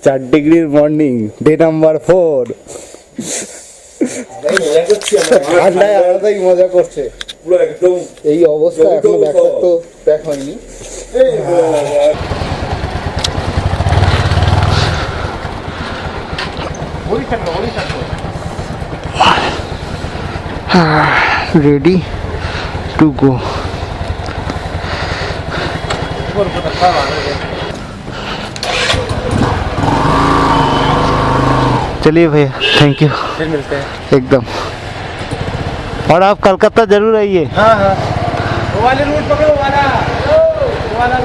4 ডিগ্রির morning, day number 4। ঠান্ডায় আলাদাই মজা করছে পুরো একদম। এই অবস্থা এখনো তো ব্যাক হয়নি। Ready to go. चलिए भैया, थैंक यू, फिर मिलते हैं एकदम। और आप कलकत्ता जरूर आइए। हाँ हाँ, वो वाले रूट पकड़ो, वो वाला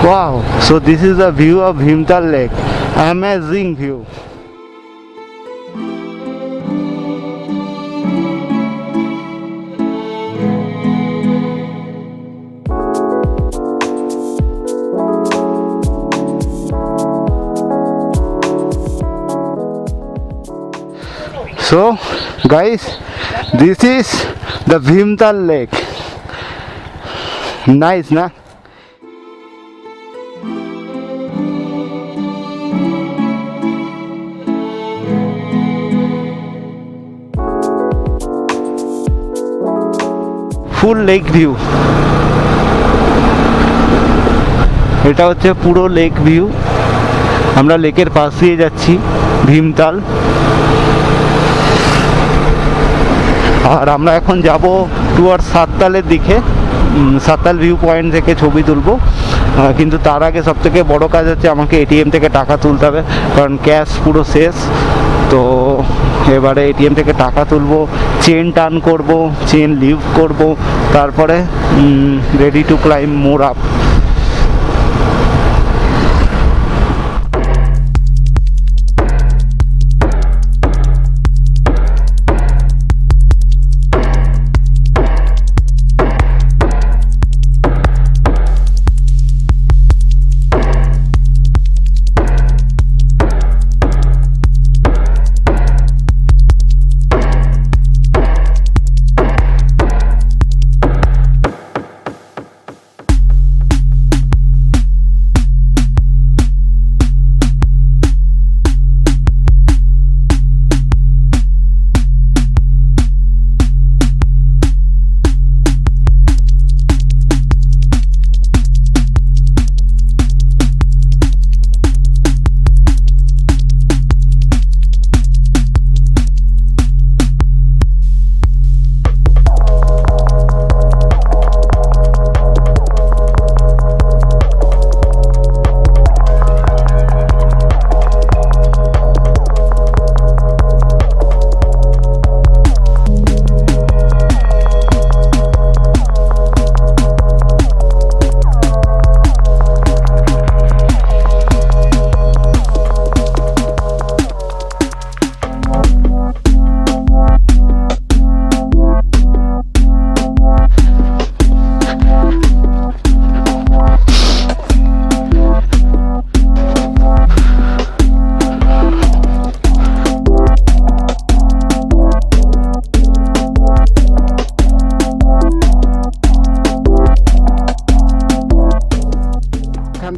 Wow, so this is the view of Bhimtal Lake. Amazing view. So guys, this is the Bhimtal Lake. Nice, na? Full lake view, এটা হচ্ছে পুরো লেক ভিউ। আমরা লেকের পাশ দিয়ে যাচ্ছি, ভীমতাল। আর আমরা এখন যাব টুয়ার্ড সাততালের দিকে। সাততাল ভিউ পয়েন্ট থেকে ছবি তুলবো, কিন্তু তার আগে সব থেকে বড় কাজ হচ্ছে আমাকে এটিএম থেকে টাকা তুলতে হবে, কারণ ক্যাশ পুরো শেষ। তো এবারে এটিএম থেকে টাকা তুলবো, চেন টার্ন করব, চেন লিভ করব, তারপরে ready to climb more up.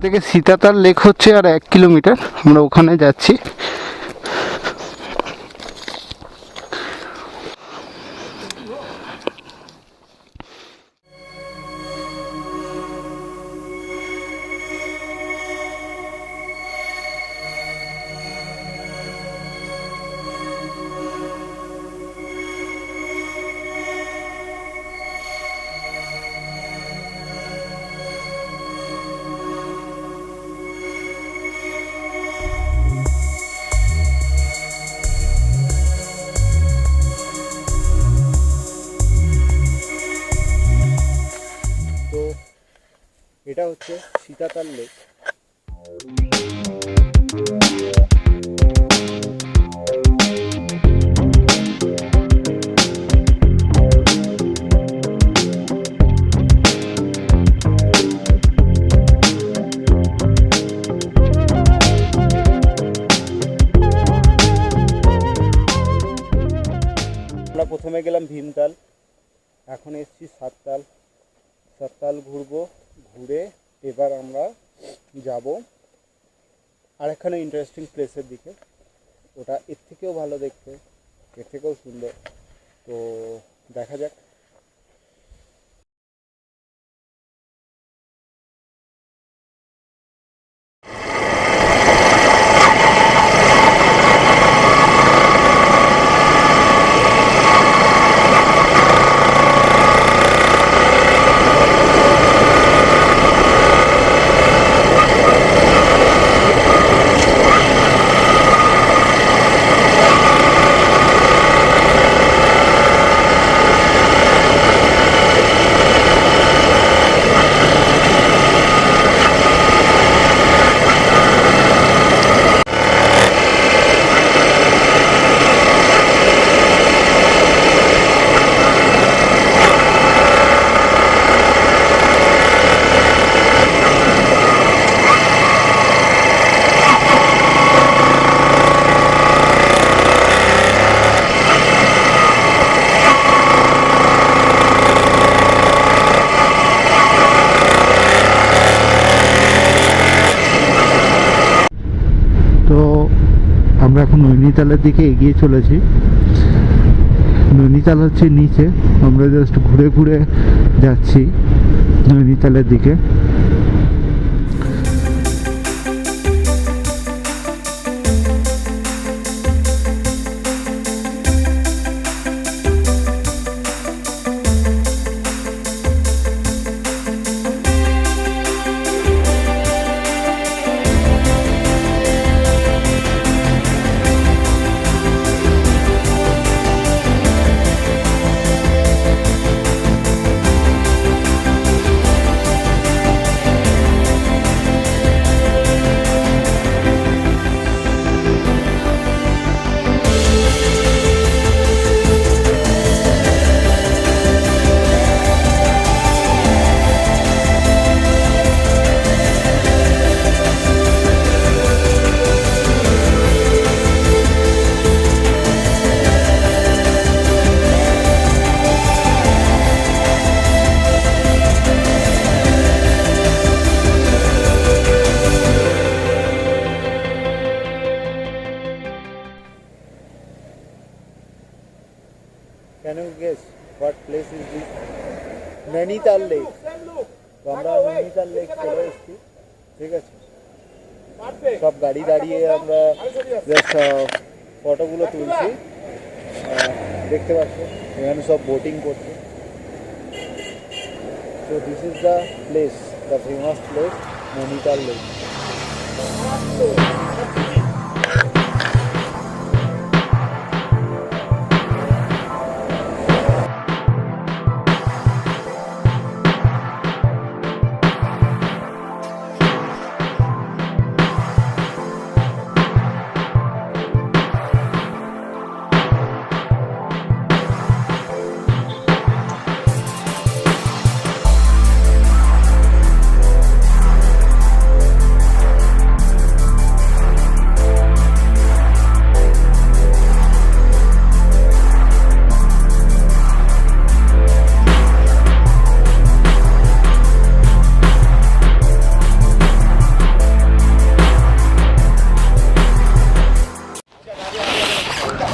থেকে সীতাতাল লেক হচ্ছে আর 1 কিলোমিটার, আমরা ওখানে যাচ্ছি। এটা হচ্ছে সীতাতাল লেক। প্রথমে গেলাম ভীমতাল, এখন এসেছি সাততাল। সাততাল ঘুরবো, ঘুরে এবার আমরা যাব আরেকখানে ইন্টারেস্টিং প্লেসের দিকে। ওটা এর থেকেও ভালো দেখতে, এর থেকেও সুন্দর, তো দেখা যাক। আমরা এখন নৈনিতালের দিকে এগিয়ে চলেছি। নৈনিতাল হচ্ছে নিচে, আমরা জাস্ট ঘুরে ঘুরে যাচ্ছি নৈনিতালের দিকে। Can you guess what place is this? Nainital Lake. তো আমরা নৈনিতাল লেক চলে এসেছি, ঠিক আছে। সব গাড়ি দাঁড়িয়ে আমরা জাস্ট ফটোগুলো তুলছি, দেখতে পাচ্ছি এখানে সব বোটিং করছে। So this is the place, the famous place, Nainital Lake.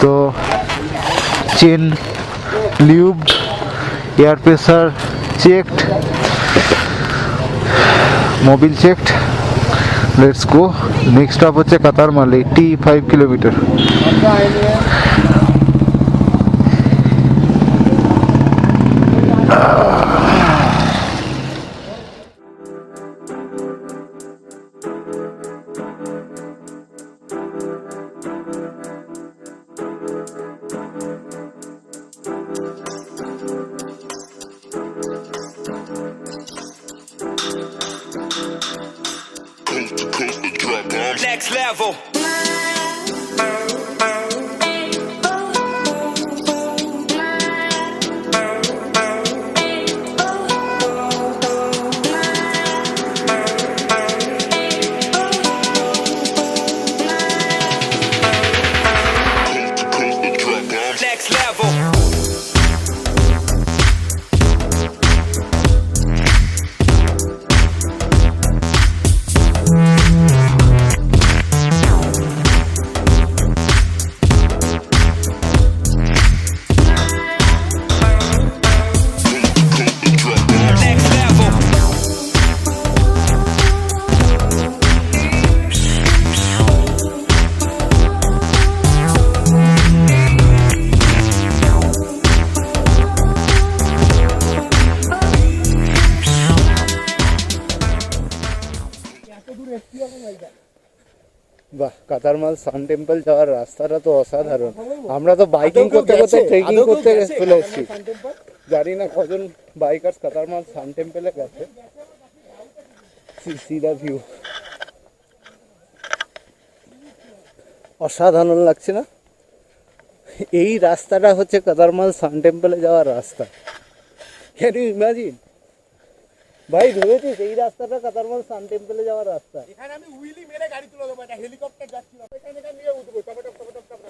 তো chain lubed, air pressure checked, Mobil checked, let's go. Next stop হচ্ছে Katarmal, 85 kilometre. Next level. Next level. বাহ, কাতারমাল সান টেম্পল যাওয়ার রাস্তাটা তো অসাধারণ। আমরা তো বাইকিং করতে করতে ট্রেকিং করতে চলে এসেছি। জানি না কজন বাইকার্স কাতারমাল সান টেম্পলে গেছে। সি দা ভিউ, অসাধারণ লাগছে না? এই রাস্তাটা হচ্ছে কাতারমাল সান টেম্পলে যাওয়ার রাস্তা। Can you imagine? ভাই ভেবেছিস এই রাস্তাটা কাতারমাল সান টেম্পলে যাওয়ার রাস্তা? এখানে আমি উইলি মেরে গাড়ি তুলে দেবো, একটা হেলিকপ্টার যাচ্ছিল এখানে, এটা নিয়ে উঠবো top top top top top.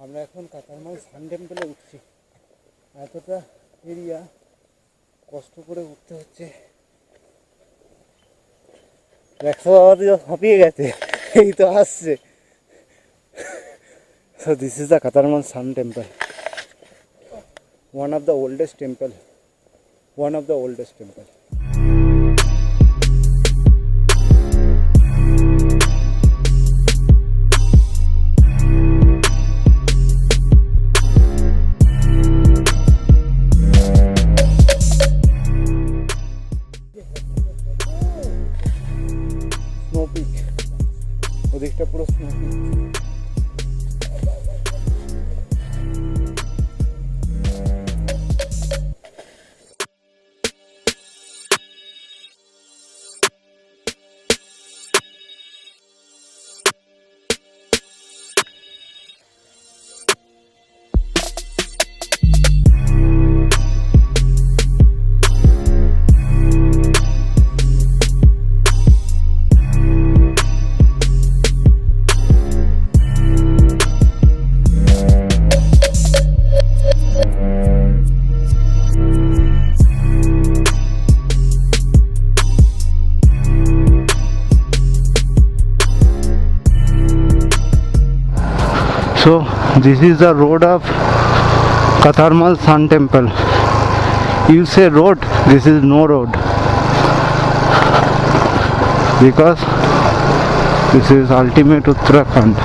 আমরা এখন কাতারমাল সান টেম্পলে উঠছি। এতটা এরিয়া কষ্ট করে উঠতে হচ্ছে। দেখো হাঁপিয়ে গেছে, এই তো আসছে। So this is the Katarman Sun Temple, one of the oldest temple, one of the oldest temple. Snow peak, ওদিকটা পুরো snow peak. So this is the road of Katarmal Sun Temple. You say road, this is no road, because this is ultimate Uttrakhand.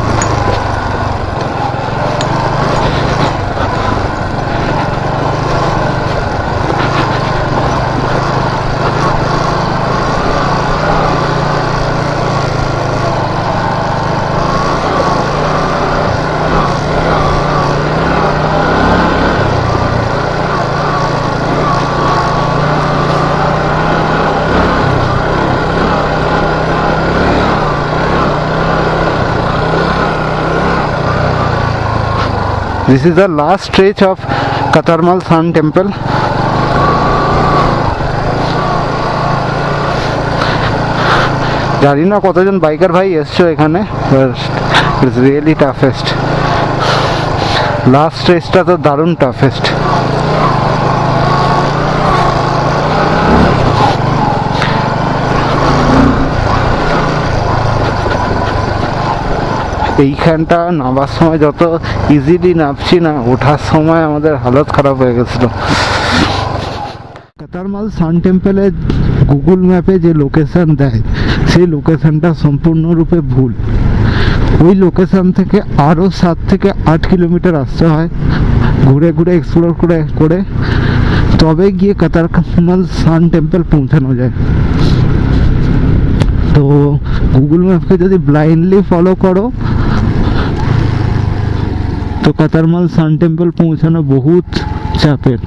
This is the last stretch of Katarmal Sun Temple. জানি না কতজন biker ভাই এসছো এখানে, it's really toughest. Last স্ট্রেচটা তো দারুণ toughest. এইখানটা নামার সময় যত ইজিলি নামছি না, ওঠার সময় আমাদের হালত খারাপ হয়ে গেছিল। কাতারমাল সান টেম্পলে গুগল ম্যাপে যে লোকেশন দেয়, সেই লোকেশনটা সম্পূর্ণরূপে ভুল। ওই লোকেশন থেকে আরও 7 থেকে 8 কিলোমিটার আসতে হয়, ঘুরে ঘুরে এক্সপ্লোর করে করে তবে গিয়ে কাতারমাল সান টেম্পল পৌঁছানো যায়। তো গুগল ম্যাপকে যদি ব্লাইন্ডলি ফলো করো তো কাতারমাল সান টেম্পল পৌঁছানো বহুত চাপের।